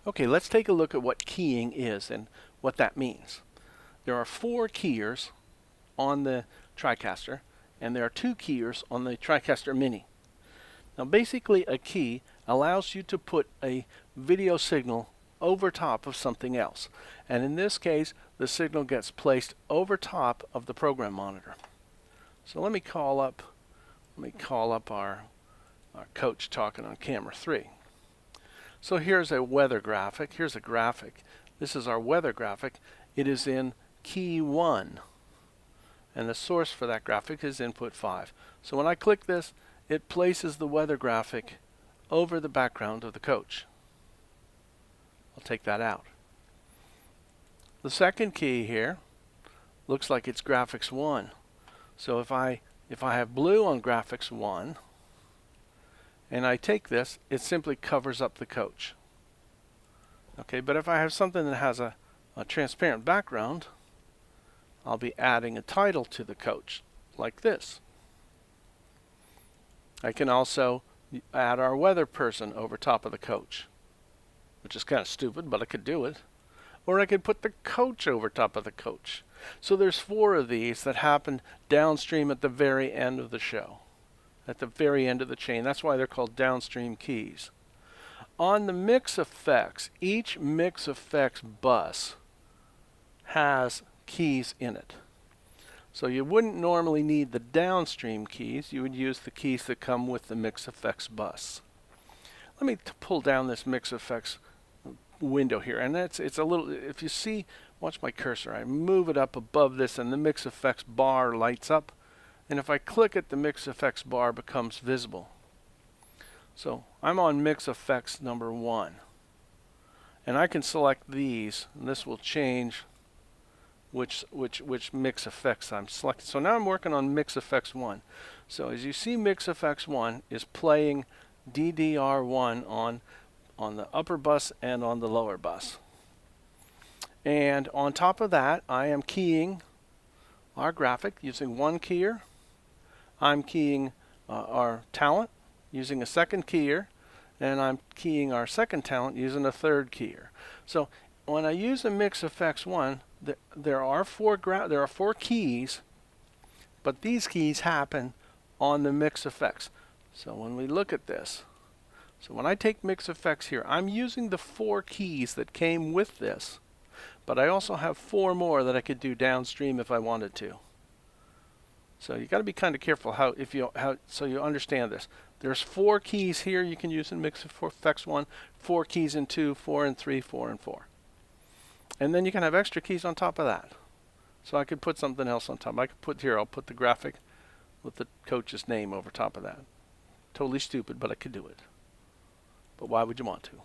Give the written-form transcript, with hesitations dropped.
Okay, let's take a look at what keying is and what that means. There are 4 keyers on the Tricaster, and there are 2 keyers on the Tricaster Mini. Now basically a key allows you to put a video signal over top of something else. And in this case, the signal gets placed over top of the program monitor. So let me call up our coach talking on camera 3. So here's a weather graphic. Here's a graphic. This is our weather graphic. It is in key 1. And the source for that graphic is input 5. So when I click this, it places the weather graphic over the background of the coach. I'll take that out. The second key here looks like it's graphics 1. So if I have blue on graphics 1 and I take this, it simply covers up the coach. Okay, but if I have something that has a transparent background, I'll be adding a title to the coach like this. I can also add our weather person over top of the coach, which is kind of stupid, but I could do it. Or I could put the coach over top of the coach. So there's 4 of these that happen downstream at the very end of the show, at the very end of the chain. That's why they're called downstream keys. On the mix effects, each mix effects bus has keys in it. So you wouldn't normally need the downstream keys. You would use the keys that come with the mix effects bus. Let me pull down this mix effects window here, and it's a little, if you see, watch my cursor, I move it up above this and the mix effects bar lights up, and if I click it, the mix effects bar becomes visible. So I'm on mix effects number 1, and I can select these, and this will change which mix effects I'm selecting. So now I'm working on mix effects 1. So as you see, mix effects 1 is playing DDR1 on the upper bus and on the lower bus. And on top of that, I am keying our graphic using 1 keyer. I'm keying our talent using a 2nd keyer, and I'm keying our 2nd talent using a 3rd keyer. So when I use the mix effects 1, there are 4 keys, but these keys happen on the mix effects. So when we look at this, so when I take mix effects here, I'm using the 4 keys that came with this, but I also have 4 more that I could do downstream if I wanted to. So you got to be kind of careful so you understand this. There's 4 keys here you can use in mix effects 1, 4 keys in 2, 4 in 3, 4 in 4. And then you can have extra keys on top of that. So I could put something else on top. I could put here, I'll put the graphic with the coach's name over top of that. Totally stupid, but I could do it. But why would you want to?